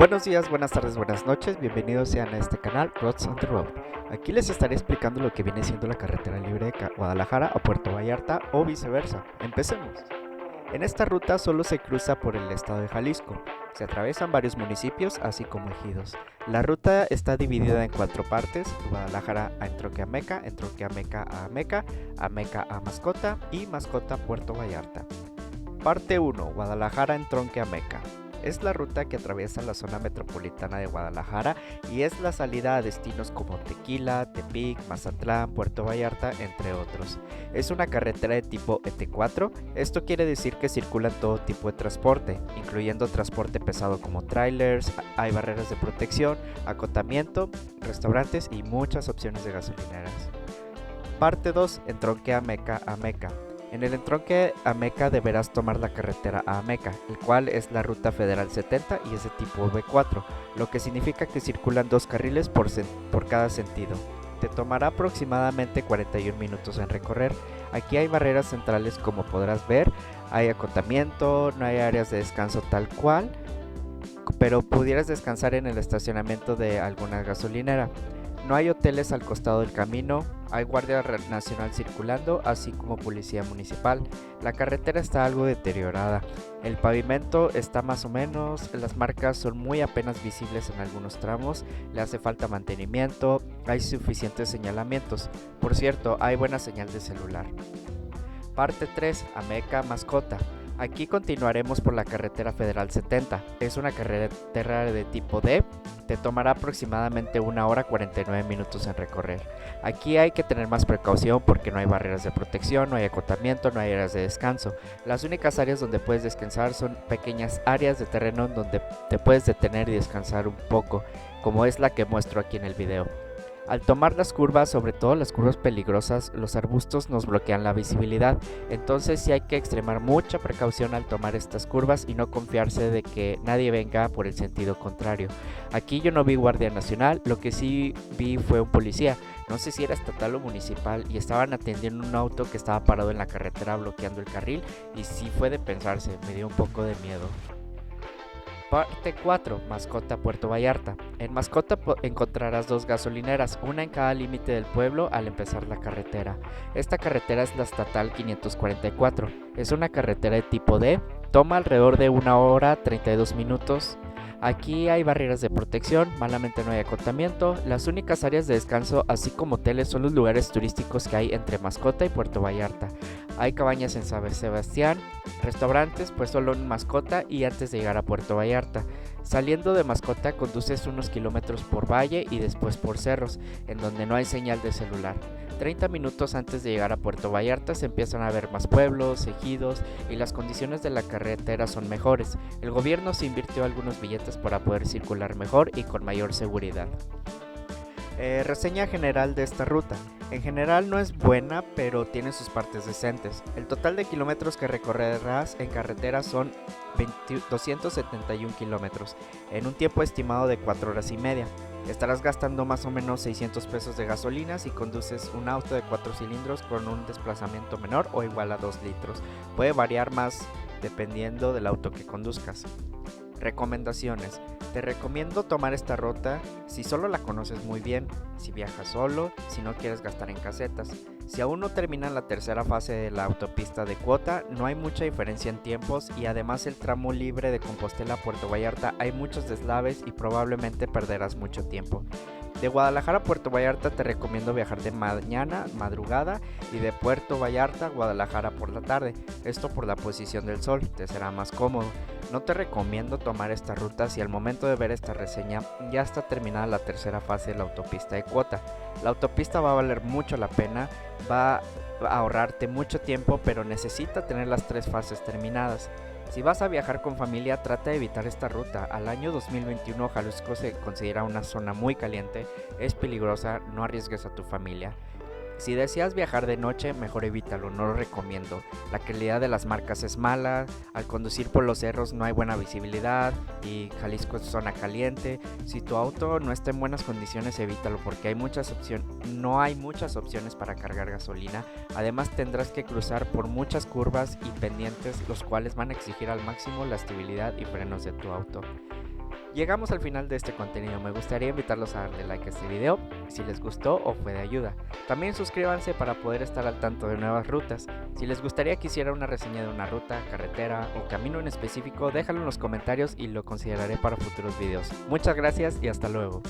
Buenos días, buenas tardes, buenas noches, bienvenidos sean a este canal Roads on the Road. Aquí les estaré explicando lo que viene siendo la carretera libre de Guadalajara a Puerto Vallarta o viceversa. Empecemos. En esta ruta solo se cruza por el estado de Jalisco. Se atraviesan varios municipios así como ejidos. La ruta está dividida en 4 partes: Guadalajara a Entronque Ameca a Ameca, Ameca a Mascota y Mascota a Puerto Vallarta. Parte 1. Guadalajara Entronque Ameca. Es la ruta que atraviesa la zona metropolitana de Guadalajara y es la salida a destinos como Tequila, Tepic, Mazatlán, Puerto Vallarta, entre otros. Es una carretera de tipo ET4, esto quiere decir que circulan todo tipo de transporte, incluyendo transporte pesado como trailers, hay barreras de protección, acotamiento, restaurantes y muchas opciones de gasolineras. Parte 2. Entronque Ameca a Ameca. En el entronque Ameca deberás tomar la carretera a Ameca, el cual es la ruta federal 70 y es de tipo B4, lo que significa que circulan 2 carriles por cada sentido. Te tomará aproximadamente 41 minutos en recorrer. Aquí hay barreras centrales, como podrás ver, hay acotamiento, no hay áreas de descanso tal cual, pero pudieras descansar en el estacionamiento de alguna gasolinera. No hay hoteles al costado del camino, hay guardia nacional circulando, así como policía municipal. La carretera está algo deteriorada, el pavimento está más o menos, las marcas son muy apenas visibles en algunos tramos, le hace falta mantenimiento, hay suficientes señalamientos. Por cierto, hay buena señal de celular. Parte 3. Ameca Mascota. Aquí continuaremos por la carretera federal 70, es una carretera de tipo D, te tomará aproximadamente 1 hora 49 minutos en recorrer. Aquí hay que tener más precaución porque no hay barreras de protección, no hay acotamiento, no hay áreas de descanso. Las únicas áreas donde puedes descansar son pequeñas áreas de terreno donde te puedes detener y descansar un poco, como es la que muestro aquí en el video. Al tomar las curvas, sobre todo las curvas peligrosas, los arbustos nos bloquean la visibilidad, entonces sí hay que extremar mucha precaución al tomar estas curvas y no confiarse de que nadie venga por el sentido contrario. Aquí yo no vi guardia nacional, lo que sí vi fue un policía, no sé si era estatal o municipal, y estaban atendiendo un auto que estaba parado en la carretera bloqueando el carril, y sí fue de pensarse, me dio un poco de miedo. Parte 4. Mascota Puerto Vallarta. En Mascota encontrarás 2 gasolineras, una en cada límite del pueblo al empezar la carretera. Esta carretera es la estatal 544. Es una carretera de tipo D, toma alrededor de 1 hora 32 minutos. Aquí hay barreras de protección, malamente no hay acotamiento. Las únicas áreas de descanso, así como hoteles, son los lugares turísticos que hay entre Mascota y Puerto Vallarta. Hay cabañas en San Sebastián, restaurantes pues solo en Mascota y antes de llegar a Puerto Vallarta. Saliendo de Mascota conduces unos kilómetros por valle y después por cerros, en donde no hay señal de celular. 30 minutos antes de llegar a Puerto Vallarta se empiezan a ver más pueblos, ejidos y las condiciones de la carretera son mejores. El gobierno se invirtió algunos billetes para poder circular mejor y con mayor seguridad. Reseña general de esta ruta. En general no es buena, pero tiene sus partes decentes. El total de kilómetros que recorrerás en carretera son 271 kilómetros, en un tiempo estimado de 4 horas y media. Estarás gastando más o menos 600 pesos de gasolina si conduces un auto de 4 cilindros con un desplazamiento menor o igual a 2 litros. Puede variar más dependiendo del auto que conduzcas. Recomendaciones. Te recomiendo tomar esta ruta si solo la conoces muy bien, si viajas solo, si no quieres gastar en casetas. Si aún no terminan la tercera fase de la autopista de cuota, no hay mucha diferencia en tiempos y además el tramo libre de Compostela a Puerto Vallarta hay muchos deslaves y probablemente perderás mucho tiempo. De Guadalajara a Puerto Vallarta te recomiendo viajar de mañana, madrugada, y de Puerto Vallarta a Guadalajara por la tarde, esto por la posición del sol, te será más cómodo. No te recomiendo tomar esta ruta si al momento de ver esta reseña ya está terminada la tercera fase de la autopista de cuota. La autopista va a valer mucho la pena, va a ahorrarte mucho tiempo, pero necesita tener las 3 fases terminadas. Si vas a viajar con familia, trata de evitar esta ruta. Al año 2021 Jalisco se considera una zona muy caliente, es peligrosa, no arriesgues a tu familia. Si deseas viajar de noche, mejor evítalo, no lo recomiendo. La calidad de las marcas es mala, al conducir por los cerros no hay buena visibilidad y Jalisco es zona caliente. Si tu auto no está en buenas condiciones, evítalo porque no hay muchas opciones para cargar gasolina. Además tendrás que cruzar por muchas curvas y pendientes, los cuales van a exigir al máximo la estabilidad y frenos de tu auto. Llegamos al final de este contenido, me gustaría invitarlos a darle like a este video si les gustó o fue de ayuda. También suscríbanse para poder estar al tanto de nuevas rutas. Si les gustaría que hiciera una reseña de una ruta, carretera o camino en específico, déjalo en los comentarios y lo consideraré para futuros videos. Muchas gracias y hasta luego.